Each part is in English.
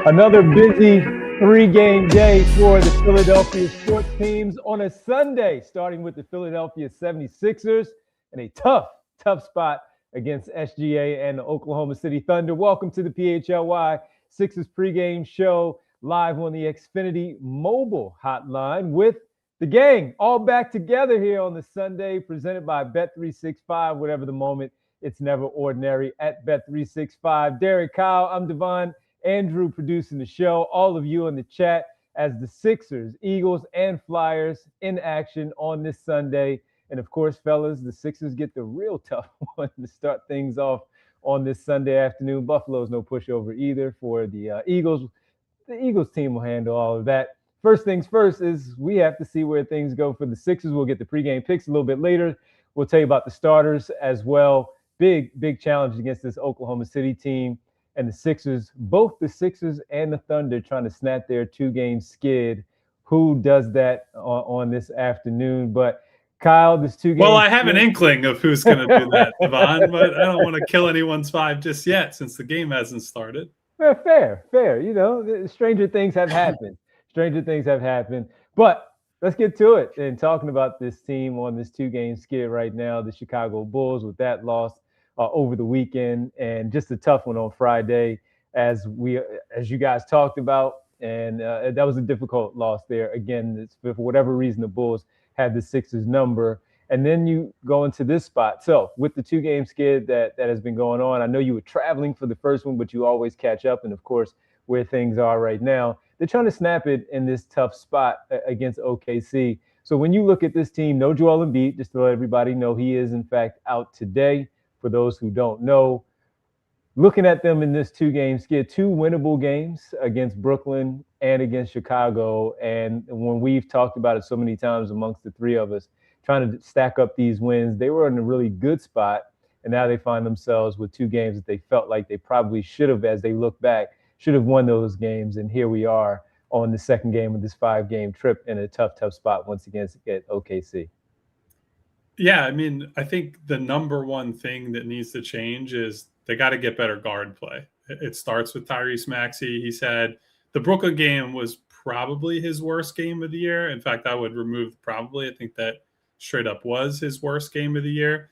Another busy three-game day for the Philadelphia sports teams on a Sunday, starting with the Philadelphia 76ers in a tough spot against SGA and the Oklahoma City Thunder. Welcome to the PHLY Sixers pregame show live on the Xfinity mobile hotline with the gang all back together here on the Sunday, presented by Bet365. Whatever the moment, it's never ordinary at Bet365. Derek, Kyle, I'm Devon. Andrew producing the show, all of you in the chat as the Sixers, Eagles, and Flyers in action on this Sunday. And of course, fellas, the Sixers get the real tough one to start things off on this Sunday afternoon. Buffalo's no pushover either for the Eagles. The Eagles team will handle all of that. First things first is we have to see where things go for the Sixers. We'll get the pregame picks a little bit later. We'll tell you about the starters as well. Big challenge against this Oklahoma City team. And the Sixers, both the Sixers and the Thunder trying to snap their two-game skid. Who does that on this afternoon? But Kyle, this two-game Well, I have an inkling of who's going to do that, Devon, but I don't want to kill anyone's vibe just yet since the game hasn't started. Fair. You know, stranger things have happened. But let's get to it. And talking about this team on this two-game skid right now, the Chicago Bulls with that loss over the weekend, and just a tough one on Friday, as you guys talked about, and that was a difficult loss there. Again, for whatever reason, the Bulls had the Sixers number, and then you go into this spot. So with the two-game skid that has been going on, I know you were traveling for the first one, but you always catch up, and of course, where things are right now, they're trying to snap it in this tough spot against OKC. So when you look at this team, no Joel Embiid, just to let everybody know, he is in fact out today. For those who don't know, looking at them in this two-game skid, two winnable games against Brooklyn and against Chicago. And when we've talked about it so many times amongst the three of us, trying to stack up these wins, they were in a really good spot. And now they find themselves with two games that they felt like they probably should have, as they look back, should have won those games. And here we are on the second game of this five-game trip in a tough spot once again at OKC. Yeah, I mean, I think the number one thing that needs to change is they got to get better guard play. It starts with Tyrese Maxey. He said the Brooklyn game was probably his worst game of the year. In fact, I would remove probably. I think that straight up was his worst game of the year.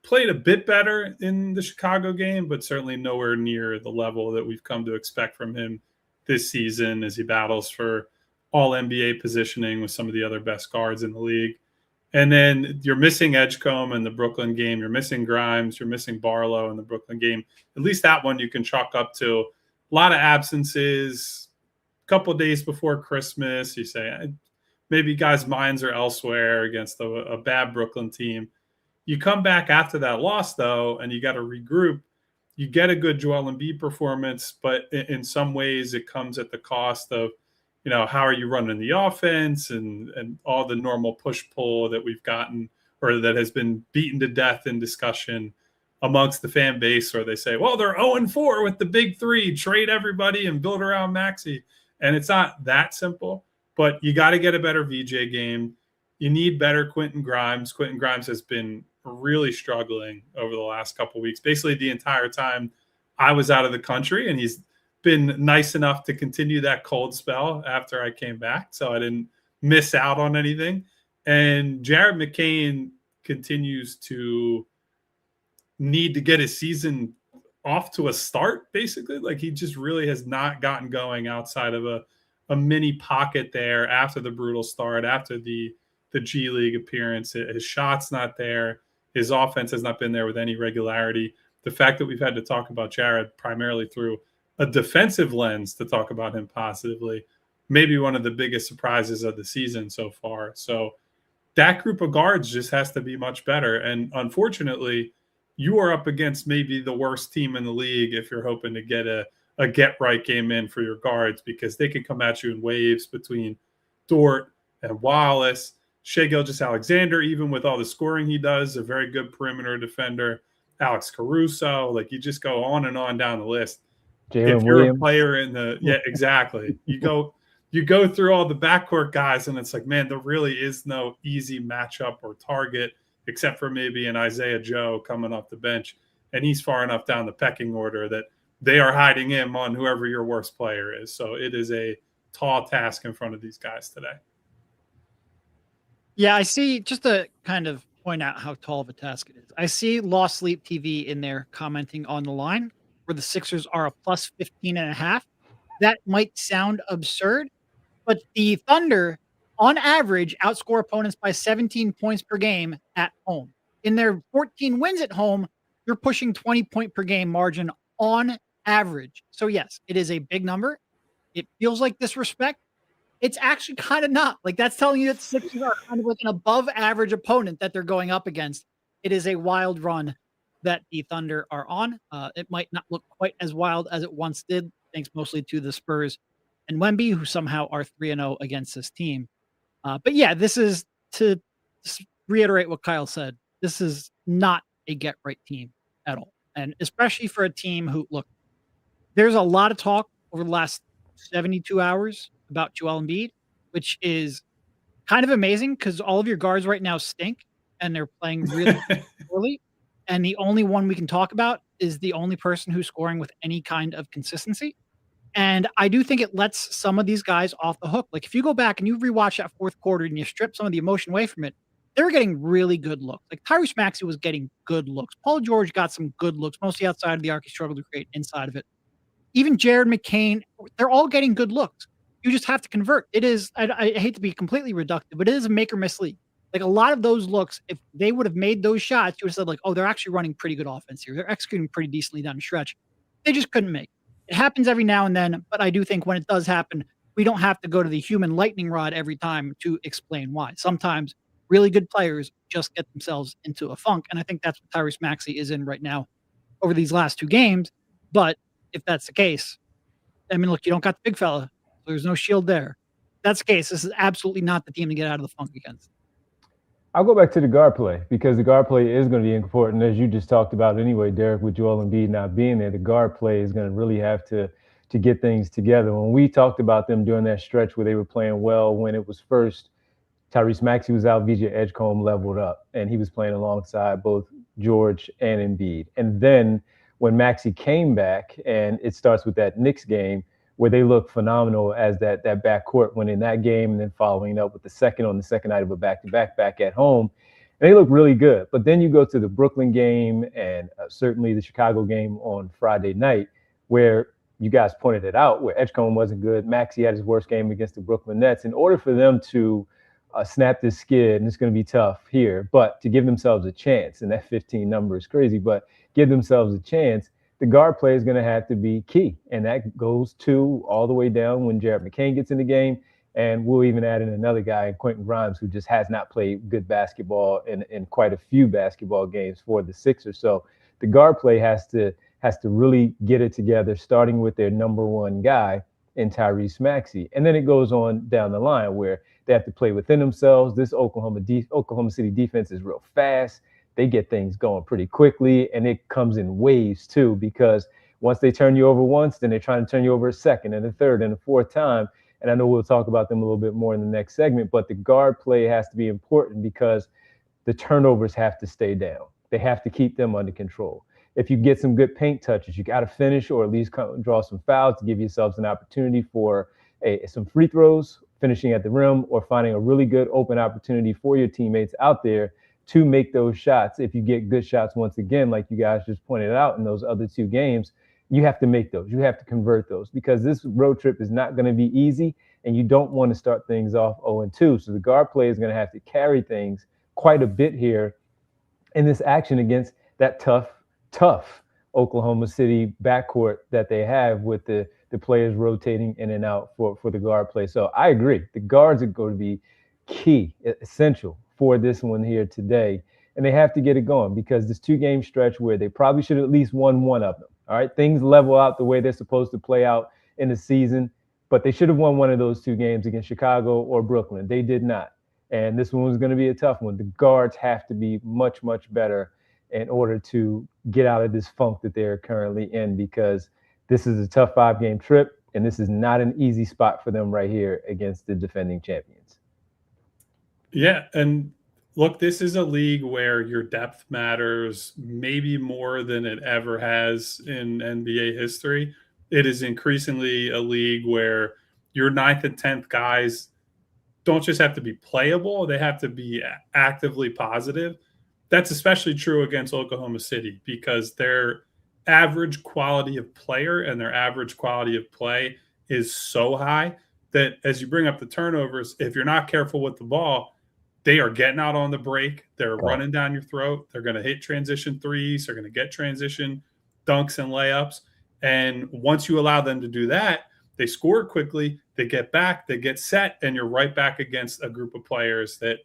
Played a bit better in the Chicago game, but certainly nowhere near the level that we've come to expect from him this season as he battles for all NBA positioning with some of the other best guards in the league. And then you're missing Edgecombe in the Brooklyn game. You're missing Grimes. You're missing Barlow in the Brooklyn game. At least that one you can chalk up to a lot of absences. A couple of days before Christmas, you say maybe guys' minds are elsewhere against a bad Brooklyn team. You come back after that loss, though, and you got to regroup. You get a good Joel Embiid performance, but in some ways it comes at the cost of, you know, how are you running the offense and all the normal push-pull that we've gotten or that has been beaten to death in discussion amongst the fan base, where they say, well, they're 0-4 with the big three, trade everybody and build around Maxey. And it's not that simple, but you got to get a better VJ game. You need better Quentin Grimes. Quentin Grimes has been really struggling over the last couple of weeks, basically the entire time I was out of the country, and he's been nice enough to continue that cold spell after I came back, so I didn't miss out on anything. And Jared McCain continues to need to get his season off to a start, basically. Like, he just really has not gotten going outside of a mini pocket there after the brutal start, after the G League appearance. His shot's not there. His offense has not been there with any regularity. The fact that we've had to talk about Jared primarily through a defensive lens to talk about him positively, maybe one of the biggest surprises of the season so far. So that group of guards just has to be much better. And unfortunately, you are up against maybe the worst team in the league if you're hoping to get a get-right game in for your guards, because they can come at you in waves between Dort and Wallace. Shai Gilgeous-Alexander, even with all the scoring he does, a very good perimeter defender. Alex Caruso, like, you just go on and on down the list. Jalen Williams. A player in the exactly. You go through all the backcourt guys, and it's like, man, there really is no easy matchup or target except for maybe an Isaiah Joe coming off the bench, and he's far enough down the pecking order that they are hiding him on whoever your worst player is. So it is a tall task in front of these guys today. Yeah, I see, just to kind of point out how tall of a task it is, I see Lost Sleep TV in there commenting on the line where the Sixers are a plus 15.5. That might sound absurd, but the Thunder, on average, outscore opponents by 17 points per game at home. In their 14 wins at home, you're pushing 20-point per game margin on average. So yes, it is a big number. It feels like disrespect. It's actually kind of not. Like, that's telling you that the Sixers are kind of like an above average opponent that they're going up against. It is a wild run that the Thunder are on. It might not look quite as wild as it once did, thanks mostly to the Spurs and Wemby, who somehow are 3-0 against this team. But yeah, this is, to reiterate what Kyle said, this is not a get-right team at all. And especially for a team who, look, there's a lot of talk over the last 72 hours about Joel Embiid, which is kind of amazing because all of your guards right now stink and they're playing really poorly. And the only one we can talk about is the only person who's scoring with any kind of consistency. And I do think it lets some of these guys off the hook. Like, if you go back and you rewatch that fourth quarter and you strip some of the emotion away from it, they were getting really good looks. Like, Tyrese Maxey was getting good looks. Paul George got some good looks, mostly outside of the arc. He struggled to create inside of it. Even Jared McCain, they're all getting good looks. You just have to convert. It is, I hate to be completely reductive, but it is a make or miss league. Like, a lot of those looks, if they would have made those shots, you would have said, like, oh, they're actually running pretty good offense here. They're executing pretty decently down the stretch. They just couldn't make it. It happens every now and then, but I do think when it does happen, we don't have to go to the human lightning rod every time to explain why. Sometimes really good players just get themselves into a funk, and I think that's what Tyrese Maxey is in right now over these last two games. But if that's the case, I mean, look, you don't got the big fella. So there's no shield there. If that's the case, this is absolutely not the team to get out of the funk against. I'll go back to the guard play because the guard play is going to be important, as you just talked about anyway, Derek, with Joel Embiid not being there. The guard play is going to really have to get things together. When we talked about them during that stretch where they were playing well, when it was first, Tyrese Maxey was out, VJ Edgecombe leveled up, and he was playing alongside both George and Embiid. And then when Maxey came back, and it starts with that Knicks game, where they look phenomenal as that backcourt when in that game, and then following up with the second night of a back-to-back back at home. And they look really good. But then you go to the Brooklyn game and certainly the Chicago game on Friday night, where you guys pointed it out, where Edgecombe wasn't good. Maxey had his worst game against the Brooklyn Nets. In order for them to snap this skid, and it's going to be tough here, but to give themselves a chance, and that 15 number is crazy, but give themselves a chance, the guard play is going to have to be key. And that goes to all the way down when Jared McCain gets in the game. And we'll even add in another guy, Quentin Grimes, who just has not played good basketball in quite a few basketball games for the Sixers. So the guard play has to really get it together, starting with their number one guy in Tyrese Maxey. And then it goes on down the line where they have to play within themselves. This Oklahoma City defense is real fast. They get things going pretty quickly, and it comes in waves too, because once they turn you over once, then they're trying to turn you over a second and a third and a fourth time. And I know we'll talk about them a little bit more in the next segment, but the guard play has to be important because the turnovers have to stay down. They have to keep them under control. If you get some good paint touches, you got to finish or at least draw some fouls to give yourselves an opportunity for some free throws, finishing at the rim, or finding a really good open opportunity for your teammates out there to make those shots. If you get good shots, once again, like you guys just pointed out in those other two games, you have to make those. You have to convert those because this road trip is not going to be easy, and you don't want to start things off 0-2. So the guard play is going to have to carry things quite a bit here in this action against that tough Oklahoma City backcourt that they have with the players rotating in and out for the guard play. So I agree. The guards are going to be key, essential for this one here today. And they have to get it going because this 2-game stretch where they probably should have at least won one of them. All right. Things level out the way they're supposed to play out in the season, but they should have won one of those 2 games against Chicago or Brooklyn. They did not. And this one was going to be a tough one. The guards have to be much, much better in order to get out of this funk that they're currently in, because this is a tough 5-game trip, and this is not an easy spot for them right here against the defending champions. Yeah, and look, this is a league where your depth matters maybe more than it ever has in NBA history. It is increasingly a league where your 9th and 10th guys don't just have to be playable, they have to be actively positive. That's especially true against Oklahoma City because their average quality of player and their average quality of play is so high that as you bring up the turnovers, if you're not careful with the ball, they are getting out on the break. They're running down your throat. They're going to hit transition threes. They're going to get transition dunks and layups. And once you allow them to do that, they score quickly, they get back, they get set, and you're right back against a group of players that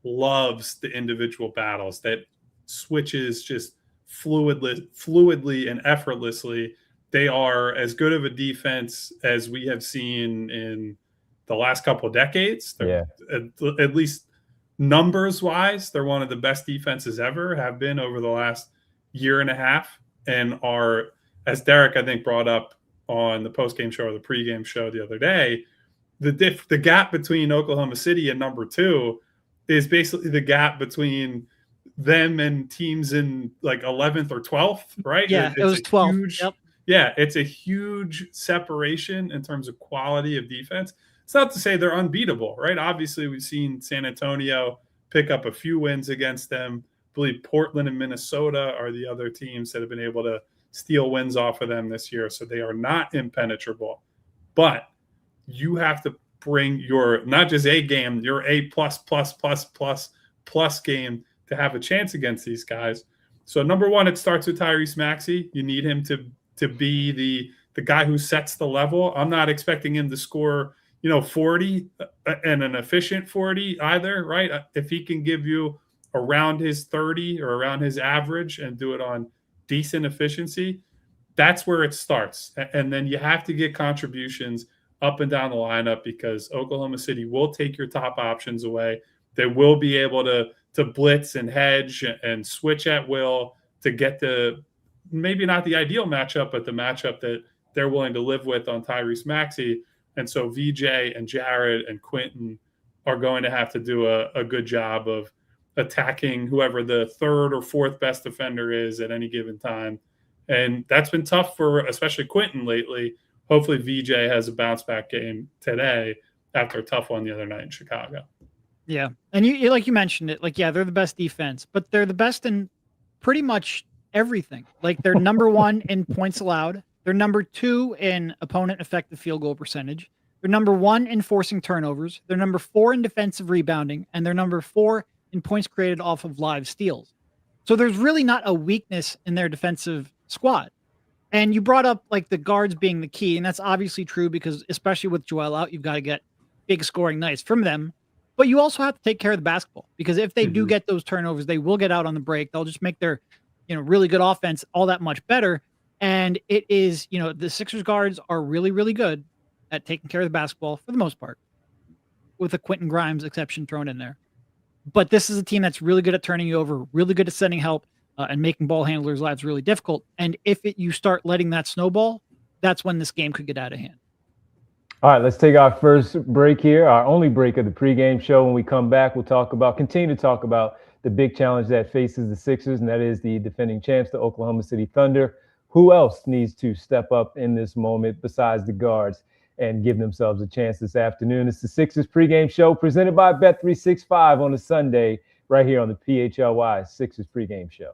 loves the individual battles, that switches just fluidly and effortlessly. They are as good of a defense as we have seen in the last couple of decades. Yeah. At least numbers-wise, they're one of the best defenses ever, have been over the last year and a half, and are, as Derek, I think, brought up on the post-game show or the pre-game show the other day, the gap between Oklahoma City and number 2 is basically the gap between them and teams in like 11th or 12th, right? Yeah, it was 12th. Yep. Yeah, it's a huge separation in terms of quality of defense. It's not to say they're unbeatable, right? Obviously, we've seen San Antonio pick up a few wins against them. I believe Portland and Minnesota are the other teams that have been able to steal wins off of them this year. So they are not impenetrable. But you have to bring your, not just A game, your A plus game to have a chance against these guys. So number one, it starts with Tyrese Maxey. You need him to be the guy who sets the level. I'm not expecting him to score, 40 and an efficient 40 either, right? If he can give you around his 30 or around his average and do it on decent efficiency, that's where it starts. And then you have to get contributions up and down the lineup because Oklahoma City will take your top options away. They will be able to blitz and hedge and switch at will to get the, maybe not the ideal matchup, but the matchup that they're willing to live with on Tyrese Maxey. And so VJ and Jared and Quentin are going to have to do a good job of attacking whoever the third or fourth best defender is at any given time. And that's been tough for especially Quentin lately. Hopefully VJ has a bounce back game today after a tough one the other night in Chicago. Yeah. And you like you mentioned it, like, yeah, they're the best defense, but they're the best in pretty much everything. Like they're number 1 in points allowed. They're number 2 in opponent effective field goal percentage. They're number 1 in forcing turnovers. They're number 4 in defensive rebounding, and they're number 4 in points created off of live steals. So there's really not a weakness in their defensive squad. And you brought up like the guards being the key, and that's obviously true because especially with Joel out, you've got to get big scoring nights from them. But you also have to take care of the basketball because if they do get those turnovers, they will get out on the break. They'll just make their, really good offense all that much better. And it is, the Sixers guards are really, really good at taking care of the basketball for the most part, with a Quentin Grimes exception thrown in there. But this is a team that's really good at turning you over, really good at sending help and making ball handlers' lives really difficult. And if you start letting that snowball, that's when this game could get out of hand. All right, let's take our first break here, our only break of the pregame show. When we come back, we'll continue to talk about the big challenge that faces the Sixers, and that is the defending champs, the Oklahoma City Thunder. Who else needs to step up in this moment besides the guards and give themselves a chance this afternoon? It's the Sixers pregame show presented by Bet365 on a Sunday right here on the PHLY Sixers pregame show.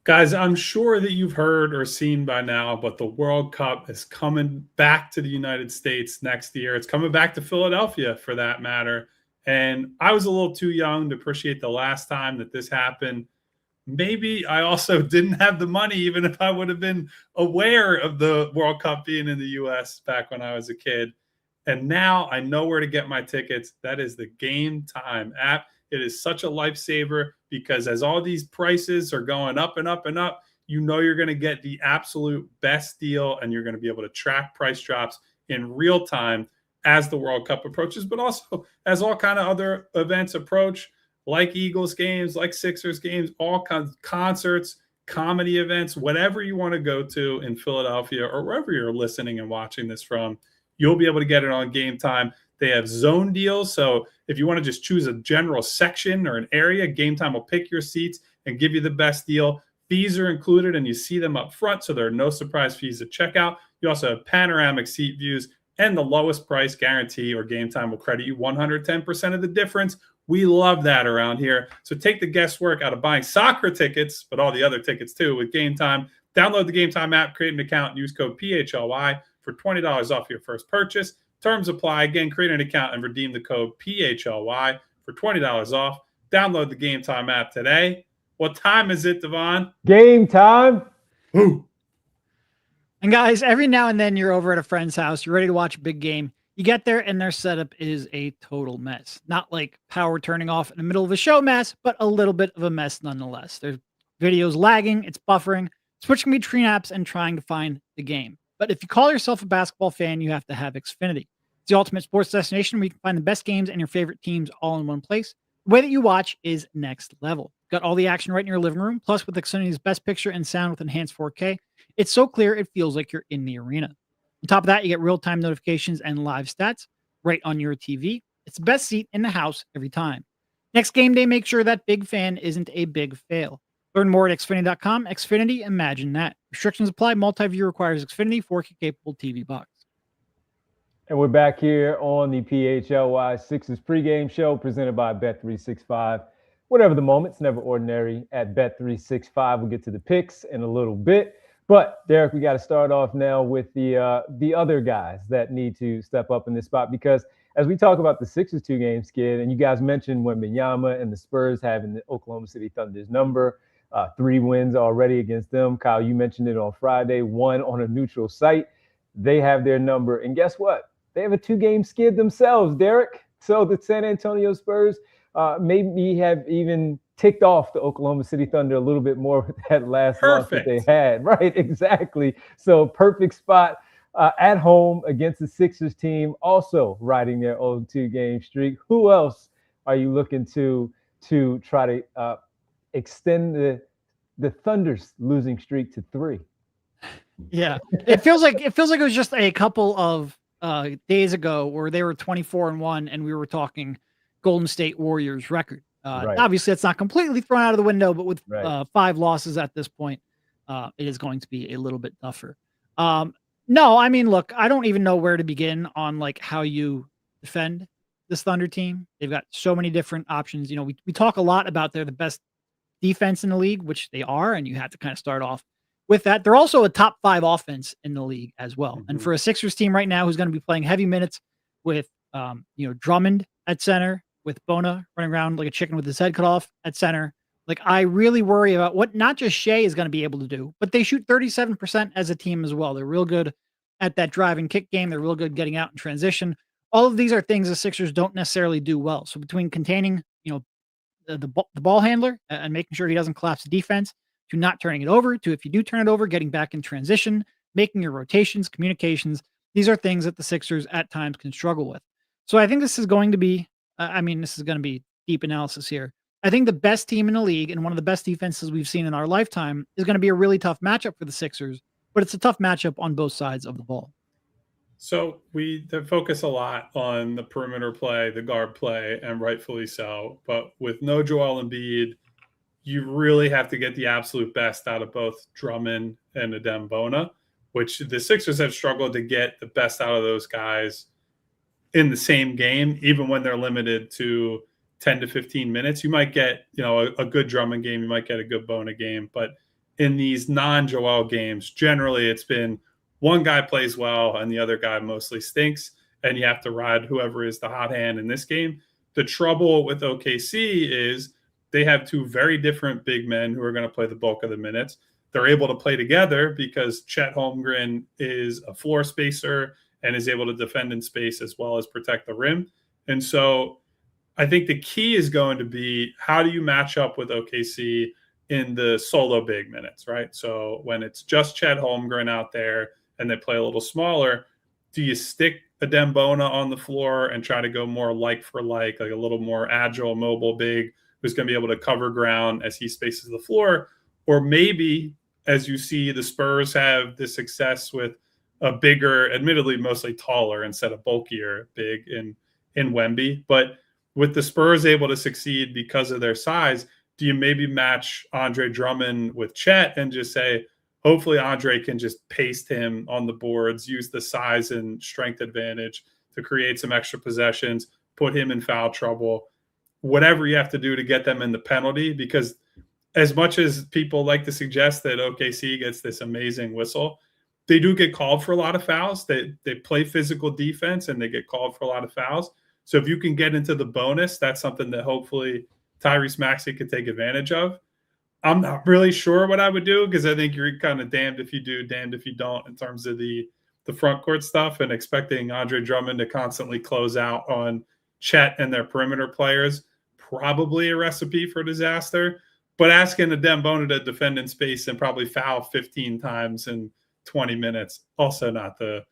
Guys, I'm sure that you've heard or seen by now, but the World Cup is coming back to the United States next year. It's coming back to Philadelphia for that matter. And I was a little too young to appreciate the last time that this happened. Maybe I also didn't have the money, even if I would have been aware of the World Cup being in the U.S. back when I was a kid. And now I know where to get my tickets. That is the Game Time app. It is such a lifesaver because as all these prices are going up and up and up, you're going to get the absolute best deal and you're going to be able to track price drops in real time as the World Cup approaches, but also as all kind of other events approach, like Eagles games, like Sixers games, all kinds of concerts, comedy events, whatever you want to go to in Philadelphia or wherever you're listening and watching this from, you'll be able to get it on Game Time. They have zone deals. So if you want to just choose a general section or an area, Game Time will pick your seats and give you the best deal. Fees are included, and you see them up front, so there are no surprise fees at checkout. You also have panoramic seat views and the lowest price guarantee, or Game Time will credit you 110% of the difference. We love that around here. So take the guesswork out of buying soccer tickets, but all the other tickets too, with Game Time. Download the Game Time app, create an account, and use code PHLY for $20 off your first purchase. Terms apply. Again, create an account and redeem the code PHLY for $20 off. Download the Game Time app today. What time is it, Devon? Game time. Woo. And guys, every now and then you're over at a friend's house, you're ready to watch a big game. You get there and their setup is a total mess. Not like power turning off in the middle of a show mess, but a little bit of a mess nonetheless. There's videos lagging, it's buffering, switching between apps and trying to find the game. But if you call yourself a basketball fan, you have to have Xfinity. It's the ultimate sports destination where you can find the best games and your favorite teams all in one place. The way that you watch is next level. Got all the action right in your living room, plus with Xfinity's best picture and sound with enhanced 4K. It's so clear it feels like you're in the arena. On top of that, you get real-time notifications and live stats right on your TV. It's the best seat in the house every time. Next game day, make sure that big fan isn't a big fail. Learn more at Xfinity.com. Xfinity, imagine that. Restrictions apply. Multi-view requires Xfinity 4K-capable TV box. And we're back here on the PHLY Sixers pregame show presented by Bet365. Whatever the moment, it's never ordinary at Bet365. We'll get to the picks in a little bit. But, Derek, we got to start off now with the other guys that need to step up in this spot, because as we talk about the Sixers two-game skid, and you guys mentioned Wembanyama and the Spurs having the Oklahoma City Thunder's number, 3 wins already against them. Kyle, you mentioned it on Friday, 1 on a neutral site. They have their number. And guess what? They have a 2-game skid themselves, Derek. So the San Antonio Spurs maybe have even ticked off the Oklahoma City Thunder a little bit more with that last loss that they had. Right, exactly. So perfect spot at home against the Sixers team, also riding their own 2-game streak. Who else are you looking to try to extend the Thunder's losing streak to 3? Yeah, it feels like it was just a couple of days ago where they were 24-1 and we were talking Golden State Warriors record. Right. Obviously, it's not completely thrown out of the window, but with 5 losses at this point, it is going to be a little bit tougher. No, I mean, look, I don't even know where to begin on like how you defend this Thunder team. They've got so many different options. You know, we talk a lot about they're the best defense in the league, which they are, and you have to kind of start off with that. They're also a top 5 offense in the league as well. Mm-hmm. And for a Sixers team right now who's going to be playing heavy minutes with Drummond at center, with Bona running around like a chicken with his head cut off at center. Like, I really worry about what not just Shai is going to be able to do, but they shoot 37% as a team as well. They're real good at that drive and kick game. They're real good getting out in transition. All of these are things the Sixers don't necessarily do well. So between containing, the ball handler and making sure he doesn't collapse the defense, to not turning it over, to if you do turn it over, getting back in transition, making your rotations, communications, these are things that the Sixers at times can struggle with. So I think this is going to be, this is going to be deep analysis here. I think the best team in the league and one of the best defenses we've seen in our lifetime is going to be a really tough matchup for the Sixers, but it's a tough matchup on both sides of the ball. So we focus a lot on the perimeter play, the guard play, and rightfully so. But with no Joel Embiid, you really have to get the absolute best out of both Drummond and Adem Bona, which the Sixers have struggled to get the best out of those guys in the same game, even when they're limited to 10 to 15 minutes. You might get, a good Drummond game. You might get a good Bona game. But in these non-Joel games, generally it's been one guy plays well and the other guy mostly stinks, and you have to ride whoever is the hot hand in this game. The trouble with OKC is they have 2 very different big men who are going to play the bulk of the minutes. They're able to play together because Chet Holmgren is a floor spacer and is able to defend in space as well as protect the rim. And so I think the key is going to be, how do you match up with OKC in the solo big minutes, right? So when it's just Chet Holmgren out there and they play a little smaller, do you stick Adem Bona on the floor and try to go more like for like a little more agile, mobile big who's going to be able to cover ground as he spaces the floor? Or maybe, as you see the Spurs have the success with a bigger, admittedly mostly taller instead of bulkier big in in Wemby. But with the Spurs able to succeed because of their size, do you maybe match Andre Drummond with Chet and just say, hopefully Andre can just paste him on the boards, use the size and strength advantage to create some extra possessions, put him in foul trouble, whatever you have to do to get them in the penalty? Because as much as people like to suggest that OKC gets this amazing whistle, they do get called for a lot of fouls. They play physical defense and they get called for a lot of fouls. So if you can get into the bonus, that's something that hopefully Tyrese Maxey could take advantage of. I'm not really sure what I would do, because I think you're kind of damned if you do, damned if you don't in terms of the front court stuff, and expecting Andre Drummond to constantly close out on Chet and their perimeter players, probably a recipe for disaster. But asking Adem Bona to defend in space and probably foul 15 times in 20 minutes, also not the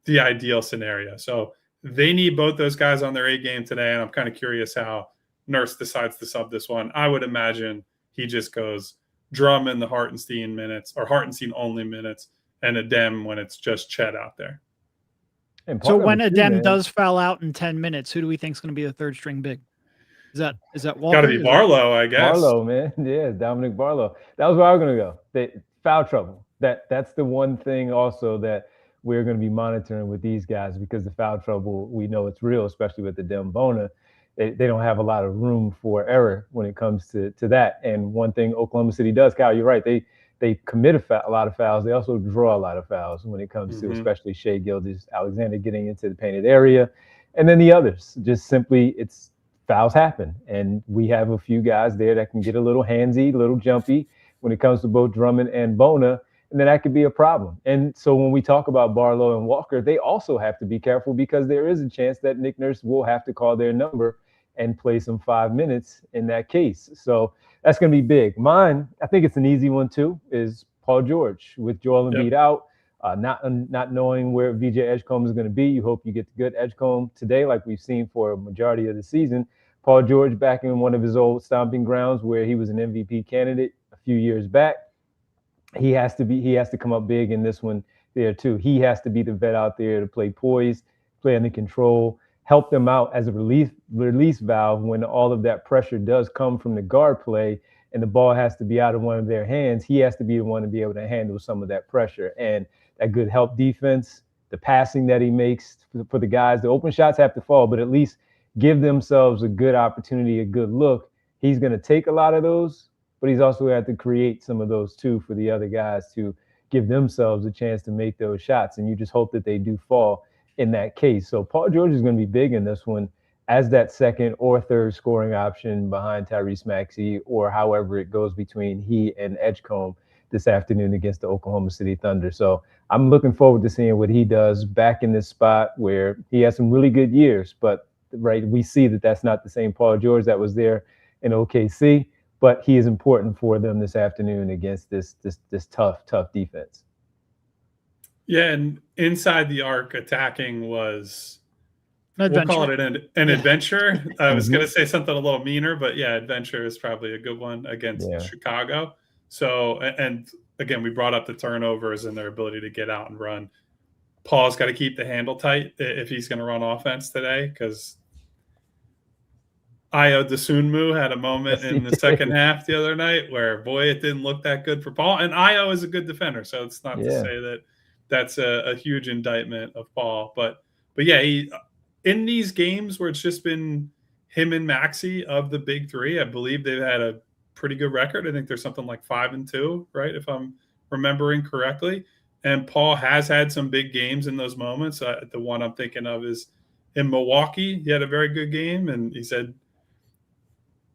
ideal scenario. So they need both those guys on their A game today, and I'm kind of curious how Nurse decides to sub this one. I would imagine he just goes Drummond the Hartenstein minutes, or Hartenstein only minutes, and Adem when it's just Chet out there. So when Adem does foul out in 10 minutes, who do we think is going to be the third string big? Is that Walker? Got to be Barlow, I guess. Barlow, man. Yeah, Dominic Barlow. That was where I was going to go. Foul trouble. That's the one thing also that we're going to be monitoring with these guys, because the foul trouble, we know it's real, especially with Adem Bona. They don't have a lot of room for error when it comes to that. And one thing Oklahoma City does, Kyle, you're right. They commit a lot of fouls. They also draw a lot of fouls when it comes to especially Shai Gilgeous-Alexander getting into the painted area. And then the others, just simply it's fouls happen. And we have a few guys there that can get a little handsy, a little jumpy when it comes to both Drummond and Bona. And then that could be a problem. And so when we talk about Barlow and Walker, they also have to be careful, because there is a chance that Nick Nurse will have to call their number and play some 5 minutes in that case. So that's going to be big. Mine, I think it's an easy one too, is Paul George. With Joel Embiid out, not knowing where VJ Edgecombe is going to be. You hope you get the good Edgecombe today, like we've seen for a majority of the season. Paul George back in one of his old stomping grounds where he was an MVP candidate a few years back. He has to come up big in this one there too. He has to be the vet out there to play poised, play under control, help them out as a release valve when all of that pressure does come from the guard play and the ball has to be out of one of their hands. He has to be the one to be able to handle some of that pressure, and that good help defense, the passing that he makes for the guys. The open shots have to fall, but at least give themselves a good opportunity, a good look. He's going to take a lot of those, but he's also had to create some of those too for the other guys to give themselves a chance to make those shots. And you just hope that they do fall in that case. So Paul George is going to be big in this one as that second or third scoring option behind Tyrese Maxey, or however it goes between he and Edgecombe this afternoon against the Oklahoma City Thunder. So I'm looking forward to seeing what he does back in this spot where he has some really good years, but we see that that's not the same Paul George that was there in OKC, but he is important for them this afternoon against this tough defense. Yeah, and inside the arc, attacking was, we'll call it an adventure. I was going to say something a little meaner, but yeah, adventure is probably a good one against Chicago. So, and again, we brought up the turnovers and their ability to get out and run. Paul's got to keep the handle tight if he's going to run offense today, because Ayo Dosunmu had a moment in the second half the other night where, boy, it didn't look that good for Paul. And Ayo is a good defender, so it's not to say that that's a huge indictment of Paul. But yeah, he in these games where it's just been him and Maxey of the big three, I believe they've had a pretty good record. I think there's something like 5-2, right, if I'm remembering correctly. And Paul has had some big games in those moments. The one I'm thinking of is in Milwaukee. He had a very good game, and he said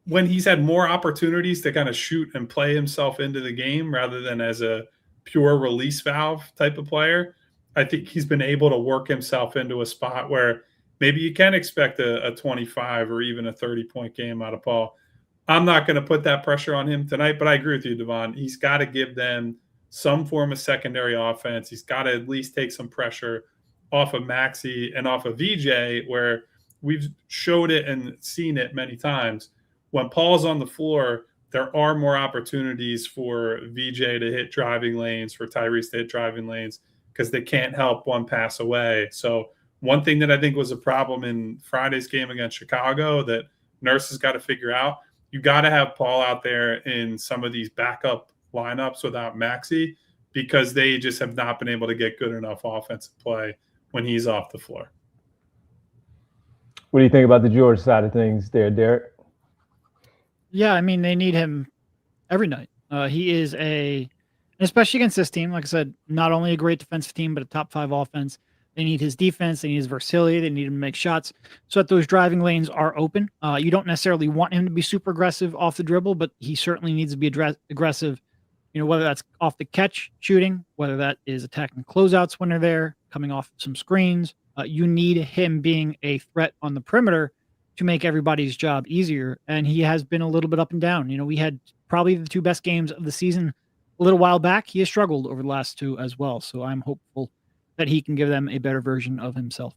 when he's had more opportunities to kind of shoot and play himself into the game rather than as a pure release valve type of player, I think he's been able to work himself into a spot where maybe you can expect a 25 or even a 30-point game out of Paul. I'm not going to put that pressure on him tonight, but I agree with you, Devon. He's got to give them some form of secondary offense. He's got to at least take some pressure off of Maxey and off of VJ, where we've showed it and seen it many times. When Paul's on the floor, there are more opportunities for VJ to hit driving lanes, for Tyrese to hit driving lanes, because they can't help one pass away. So one thing that I think was a problem in Friday's game against Chicago that Nurse has got to figure out, you got to have Paul out there in some of these backup lineups without Maxey, because they just have not been able to get good enough offensive play when he's off the floor. What do you think about the George side of things there, Derek? Yeah, I mean, they need him every night. He is especially against this team, like I said, not only a great defensive team, but a top 5 offense. They need his defense. They need his versatility. They need him to make shots so that those driving lanes are open. You don't necessarily want him to be super aggressive off the dribble, but he certainly needs to be aggressive, whether that's off the catch shooting, whether that is attacking closeouts when they're there, coming off some screens. You need him being a threat on the perimeter to make everybody's job easier. And he has been a little bit up and down. We had probably the 2 best games of the season a little while back. He has struggled over the last 2 as well. So I'm hopeful that he can give them a better version of himself.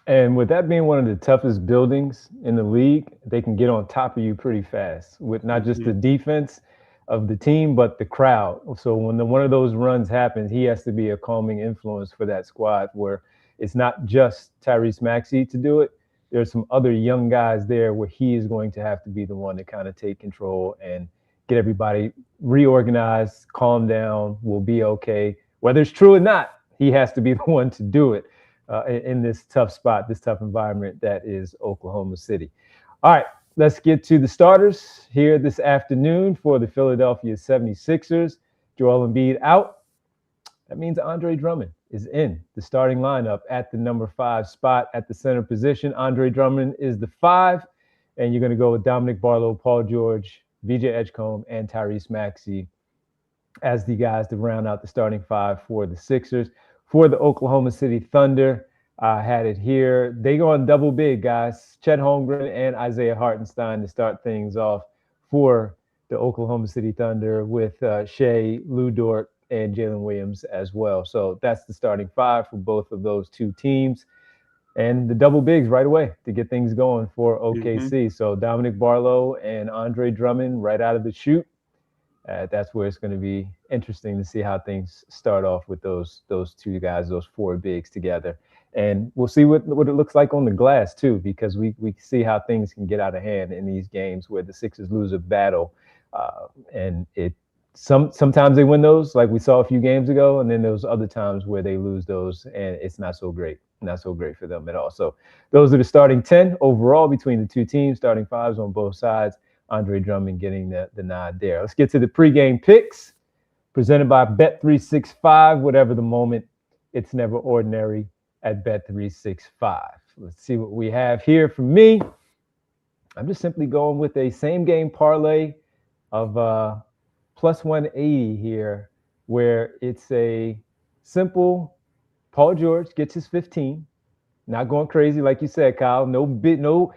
And with that being one of the toughest buildings in the league, they can get on top of you pretty fast with not just the defense of the team, but the crowd. So when one of those runs happens, he has to be a calming influence for that squad, where it's not just Tyrese Maxey to do it. There's some other young guys there where he is going to have to be the one to kind of take control and get everybody reorganized, calm down, we'll be okay. Whether it's true or not, he has to be the one to do it in this tough spot, this tough environment that is Oklahoma City. All right, let's get to the starters here this afternoon for the Philadelphia 76ers. Joel Embiid out. That means Andre Drummond is in the starting lineup at the number 5 spot at the center position. Andre Drummond is the 5, and you're going to go with Dominic Barlow, Paul George, VJ Edgecombe, and Tyrese Maxey as the guys to round out the starting 5 for the Sixers. For the Oklahoma City Thunder, I had it here. They go on double big, guys. Chet Holmgren and Isaiah Hartenstein to start things off for the Oklahoma City Thunder, with Shai, Lou Dort, and Jalen Williams as well. So that's the starting 5 for both of those 2 teams. And the double bigs right away to get things going for OKC. So Dominic Barlow and Andre Drummond right out of the chute. That's where it's going to be interesting to see how things start off with those 2 guys, those 4 bigs together. And we'll see what it looks like on the glass too, because we see how things can get out of hand in these games where the Sixers lose a battle. And sometimes they win those, like we saw a few games ago, and then those other times where they lose those and it's not so great for them at all. So those are the starting 10 overall between the 2 teams, starting 5s on both sides. Andre Drummond getting the nod there. Let's get to the pregame picks presented by Bet365. Whatever the moment, it's never ordinary at Bet365. Let's see what we have here from me. I'm just simply going with a same game parlay of plus 180 here, where it's a simple Paul George gets his 15. Not going crazy like you said, Kyle. No.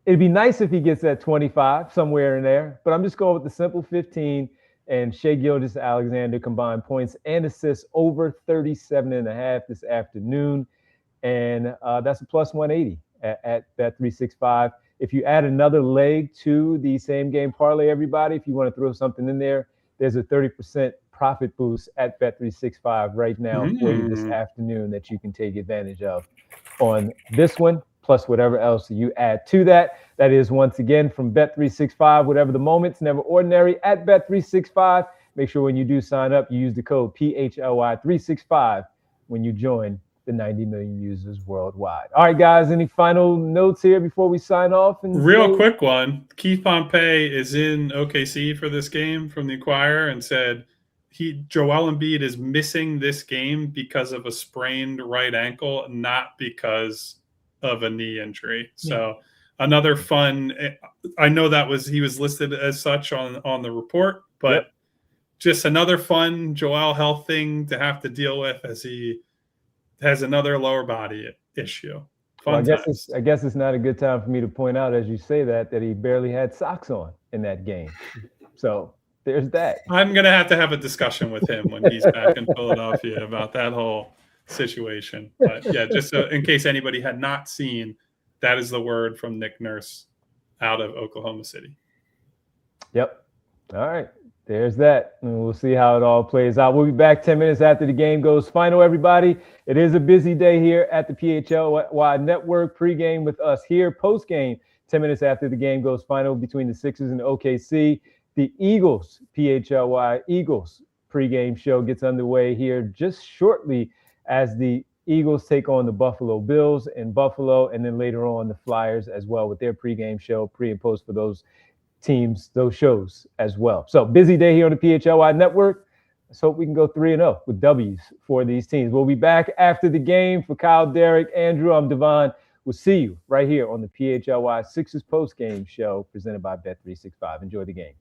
It'd be nice if he gets that 25 somewhere in there, but I'm just going with the simple 15 and Shai Gilgeous-Alexander combined points and assists over 37.5 this afternoon. And that's a plus 180 at Bet365. If you add another leg to the same game parlay, everybody, if you want to throw something in there, there's a 30% profit boost at Bet365 right now for you this afternoon that you can take advantage of on this one, plus whatever else you add to that. That is, once again, from Bet365, whatever the moment's never ordinary at Bet365. Make sure when you do sign up, you use the code PHLY365 when you join the 90 million users worldwide. All right, guys, any final notes here before we sign off? Real quick one. Keith Pompey is in OKC for this game from the Inquirer and said Joel Embiid is missing this game because of a sprained right ankle, not because of a knee injury. So another fun, I know he was listed as such on the report, but just another fun Joel health thing to have to deal with as he has another lower body issue. Well, I guess it's not a good time for me to point out, as you say that he barely had socks on in that game. So there's that. I'm going to have a discussion with him when he's back in Philadelphia about that whole situation. But yeah, just so, in case anybody had not seen, that is the word from Nick Nurse out of Oklahoma City. Yep. All right. There's that. And we'll see how it all plays out. We'll be back 10 minutes after the game goes final, everybody. It is a busy day here at the PHLY Network. Pre-game with us here. Post-game, 10 minutes after the game goes final between the Sixers and OKC. The Eagles, PHLY Eagles pre-game show gets underway here just shortly as the Eagles take on the Buffalo Bills in Buffalo, and then later on the Flyers as well with their pre-game show, pre and post for those teams, those shows as well. So busy day here on the PHLY Network. Let's hope we can go 3-0 with W's for these teams. We'll be back after the game. For Kyle, Derek, Andrew, I'm Devon. We'll see you right here on the PHLY Sixers post-game show presented by Bet365. Enjoy the game.